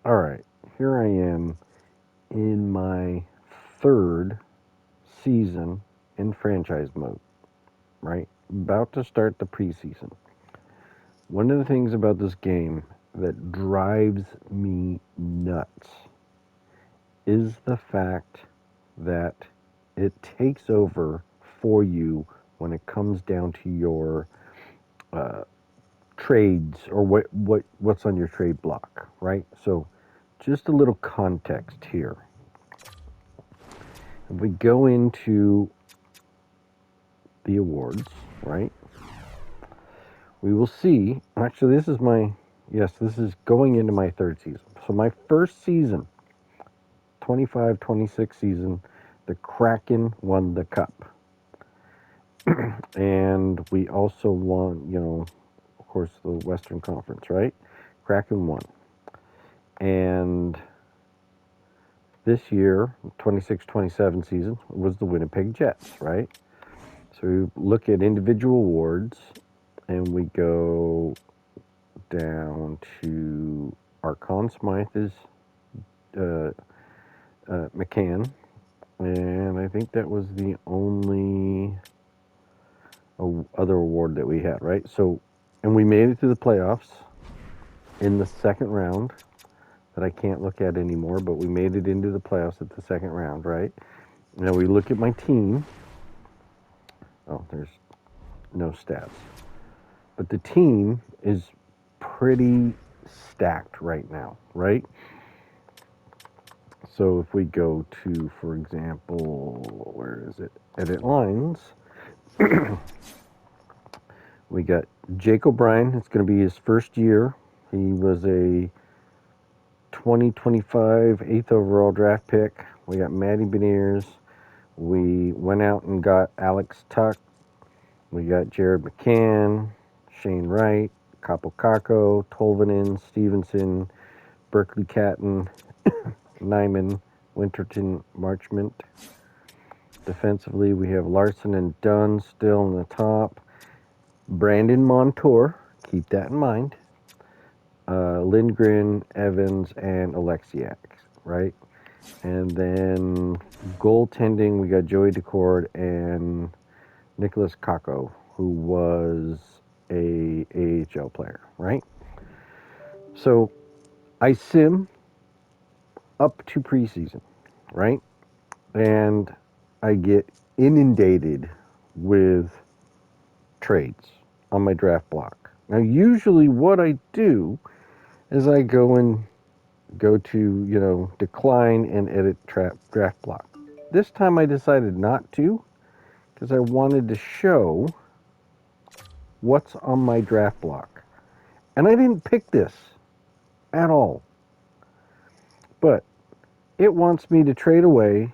All right, here I am in my third season in franchise mode, right? About to start the preseason. One of the things about this game that drives me nuts is the fact that it takes over for you when it comes down to your uh, trades or what's on your trade block, right? So, just a little context here. If we go into the awards, right? We will see. Actually, this is going into my third season. So, my first season, 25-26 season, the Kraken won the cup. And we also won, of course, the Western Conference, right? Kraken won. And this year, 26-27 season, was the Winnipeg Jets, right? So we look at individual awards and we go down to our Conn Smythe is uh, McCann, and I think that was the only other award that we had, right? So, and we made it to the playoffs in the second round that I can't look at anymore, but we made it into the playoffs at the second round, right? Now we look at my team. Oh, there's no stats. But the team is pretty stacked right now, right? So if we go to, for example, where is it? Edit lines. We got Jake O'Brien. It's going to be his first year. He was a 2025 eighth overall draft pick. We got Matty Beniers. We went out and got Alex Tuck. We got Jared McCann, Shane Wright, Capo Caco, Tolvanen, Stevenson, Berkeley Catton, Nyman, Winterton, Marchment. Defensively, we have Larson and Dunn still in the top. Brandon Montour, keep that in mind. Lindgren, Evans, and Alexiak, right? And then goaltending, we got Joey Decord and Nicholas Kako, who was a AHL player, right? So I sim up to preseason, right? And I get inundated with trades on my draft block. Now, usually what I do is I go to, decline and edit draft block. This time I decided not to because I wanted to show what's on my draft block. And I didn't pick this at all. But it wants me to trade away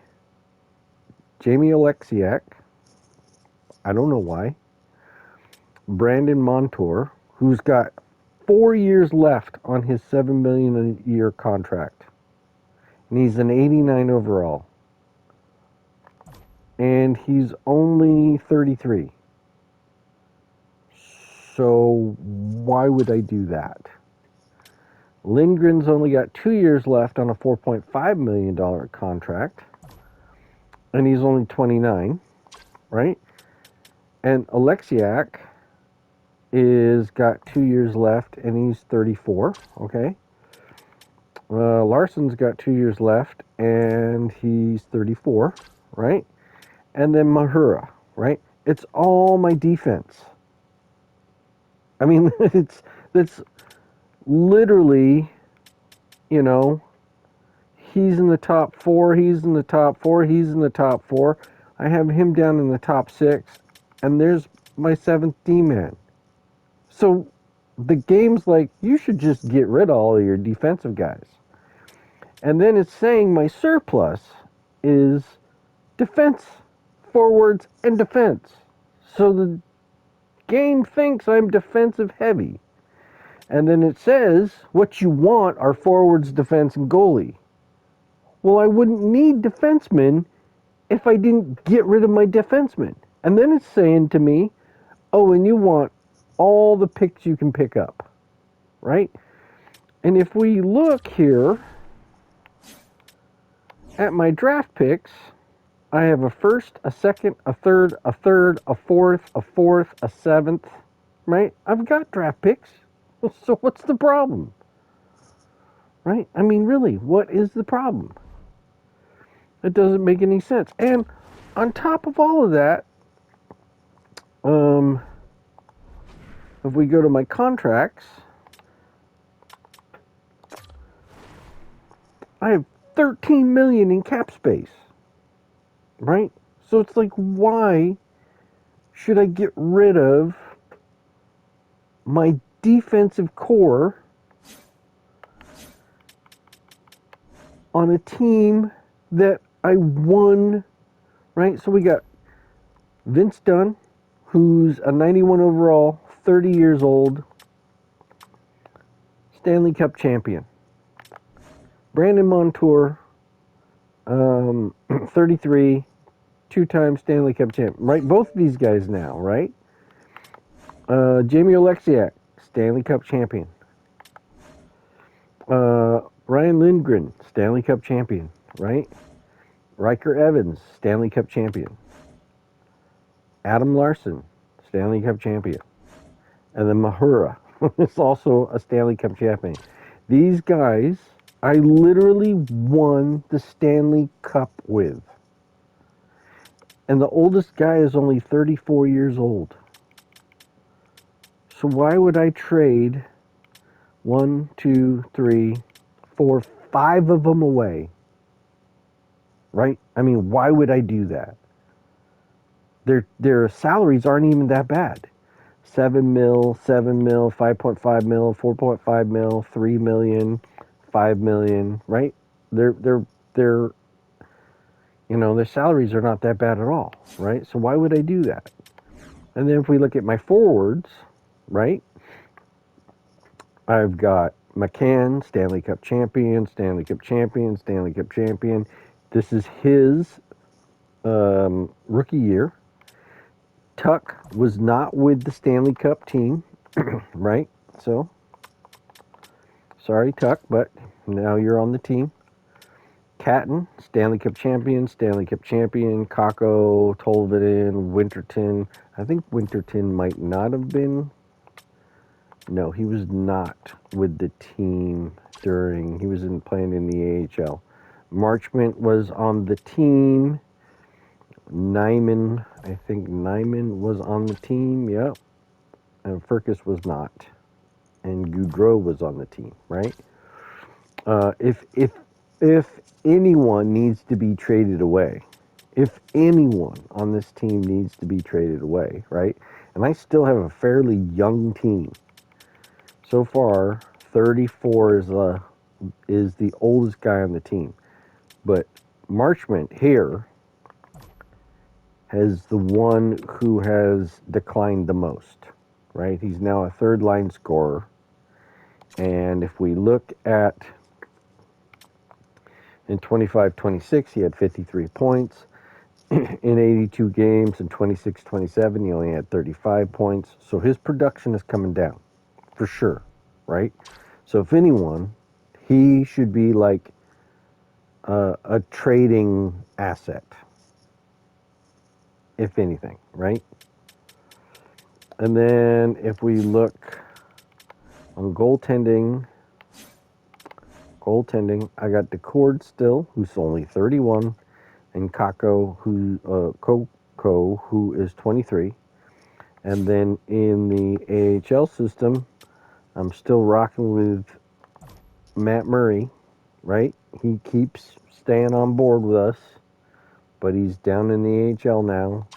Jamie Alexiak. I don't know why. Brandon Montour, who's got 4 years left on his $7 million a year contract. And he's an 89 overall. And he's only 33. So why would I do that? Lindgren's only got 2 years left on a $4.5 million contract. And he's only 29, right? And Alexiak is got 2 years left and he's 34, okay? Larson's got 2 years left and he's 34, right? And then Mahura, right? It's all my defense. I mean, it's literally, you know, he's in the top four, he's in the top four, he's in the top four. I have him down in the top six, and there's my seventh D-man. So the game's like, you should just get rid of all of your defensive guys. And then it's saying my surplus is defense, forwards, and defense. So the game thinks I'm defensive heavy. And then it says what you want are forwards, defense, and goalie. Well, I wouldn't need defensemen if I didn't get rid of my defensemen. And then it's saying to me, oh, and you want all the picks you can pick up, right? And if we look here at my draft picks, I have a first, a second, a third, a fourth, a seventh, right? I've got draft picks. So what's the problem? Right? I mean, really, what is the problem? It doesn't make any sense. And on top of all of that, if we go to my contracts, I have 13 million in cap space. Right? So it's like, why should I get rid of my defensive core on a team that I won, right? So we got Vince Dunn, who's a 91 overall, 30 years old, Stanley Cup champion. Brandon Montour, 33, two-time Stanley Cup champion, right? Both of these guys now, right? Jamie Oleksiak, Stanley Cup champion. Ryan Lindgren, Stanley Cup champion, right? Riker Evans, Stanley Cup champion. Adam Larson, Stanley Cup champion. And then Mahura is also a Stanley Cup champion. These guys, I literally won the Stanley Cup with. And the oldest guy is only 34 years old. So why would I trade 1, 2, 3, 4, 5 of them away? Right? I mean, why would I do that? Their salaries aren't even that bad. 7 mil, 7 mil, 5.5 mil, 4.5 mil, 3 million, 5 million, right? They're their salaries are not that bad at all, right? So why would I do that? And then if we look at my forwards, right? I've got McCann, Stanley Cup champion, Stanley Cup champion, Stanley Cup champion. This is his rookie year. Tuck was not with the Stanley Cup team, right? So, sorry, Tuck, but now you're on the team. Catton, Stanley Cup champion, Kakko, Tolvanen, Winterton. I think Winterton might not have been. No, he was not with the team he was playing in the AHL. Marchment was on the team. Nyman, I think Nyman was on the team, yep. And Furcus was not. And Goudreau was on the team, right? If anyone needs to be traded away, if anyone on this team needs to be traded away, right? And I still have a fairly young team. So far, 34 is the oldest guy on the team. But Marchment here has the one who has declined the most, right? He's now a third line scorer. And if we look at in 25-26, he had 53 points. In 82 games, in 26-27, he only had 35 points. So his production is coming down, for sure, right? So if anyone, he should be like a trading asset, if anything, right? And then if we look on goaltending, I got DeCord still, who's only 31, and Kakko, who is 23. And then in the AHL system, I'm still rocking with Matt Murray, right? He keeps staying on board with us, but he's down in the AHL now.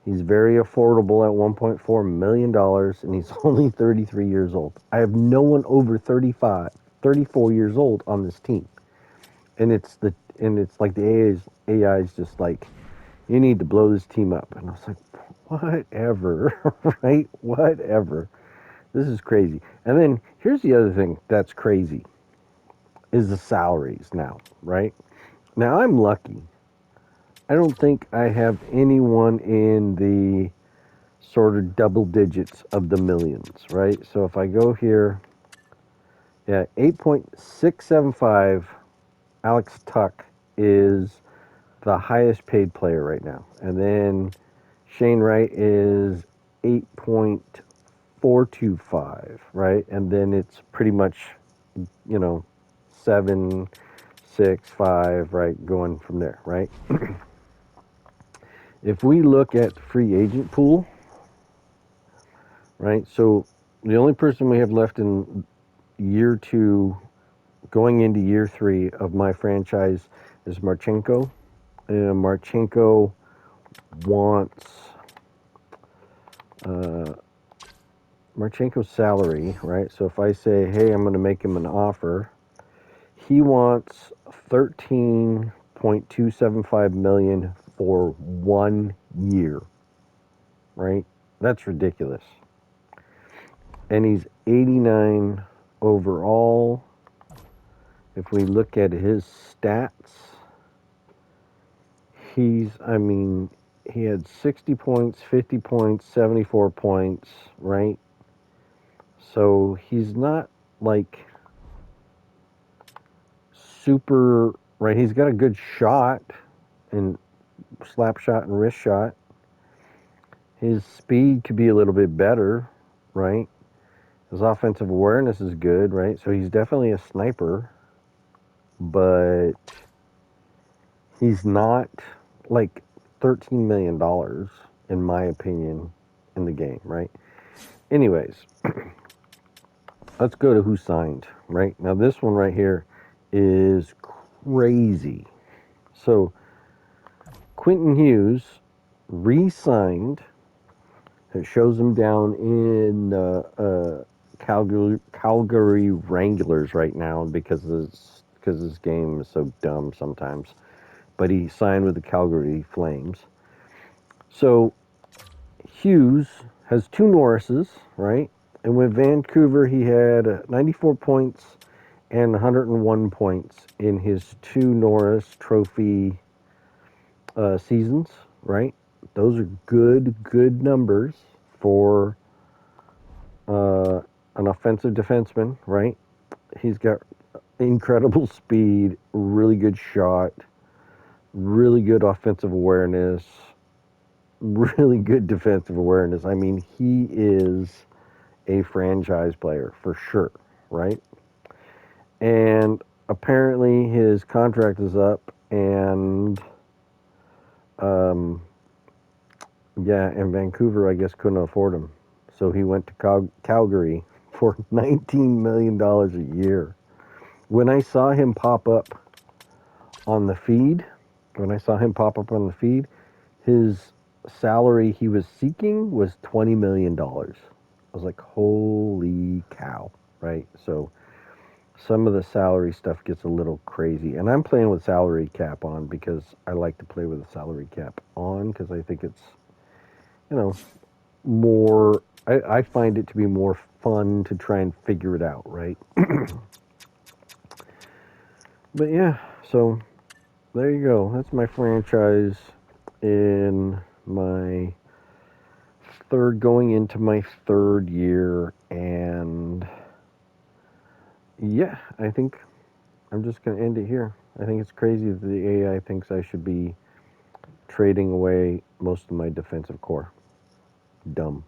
He's very affordable at $1.4 million, and he's only 33 years old. I have no one over 34 years old on this team. And it's like the AI is just like, you need to blow this team up. And I was like, whatever, right? Whatever. This is crazy. And then here's the other thing that's crazy is the salaries now, right? Now I'm lucky. I don't think I have anyone in the sort of double digits of the millions, right? So if I go here Yeah, 8.675. Alex Tuck is the highest paid player right now. And then Shane Wright is 8.425, right? And then it's pretty much, 7, 6, 5, right? Going from there, right? If we look at the free agent pool, right? So the only person we have left in year 2, going into year 3 of my franchise is Marchenko. And Marchenko wants Marchenko's salary, right? So if I say, hey, I'm going to make him an offer, he wants 13.275 million for 1 year, right? That's ridiculous. And he's 89 overall. If we look at his stats, he had 60 points, 50 points, 74 points, right? So he's not like super, right? He's got a good shot and slap shot and wrist shot. His speed could be a little bit better, right? His offensive awareness is good, right? So he's definitely a sniper, but he's not like $13 million, in my opinion, in the game, right? Anyways, let's go to who signed, right? Now, this one right here is crazy. So, Quentin Hughes re-signed. It shows him down in Calgary Wranglers right now because this game is so dumb sometimes. But he signed with the Calgary Flames. So Hughes has 2 Norrises, right? And with Vancouver, he had 94 points and 101 points in his 2 Norris Trophy seasons, right? Those are good numbers for an offensive defenseman, right? He's got incredible speed, really good shot, really good offensive awareness, really good defensive awareness. I mean, he is a franchise player for sure, right? And apparently his contract is up, and yeah, and Vancouver, I guess, couldn't afford him. So he went to Calgary for $19 million a year. When I saw him pop up on the feed, his salary he was seeking was $20 million. I was like, holy cow, right? So some of the salary stuff gets a little crazy. And I'm playing with salary cap on because I like to play with a salary cap on because I think it's, more, I find it to be more fun to try and figure it out, right? But yeah, so there you go. That's my franchise in my going into my 3rd year. And yeah, I think I'm just going to end it here. I think it's crazy that the AI thinks I should be trading away most of my defensive core. Dumb.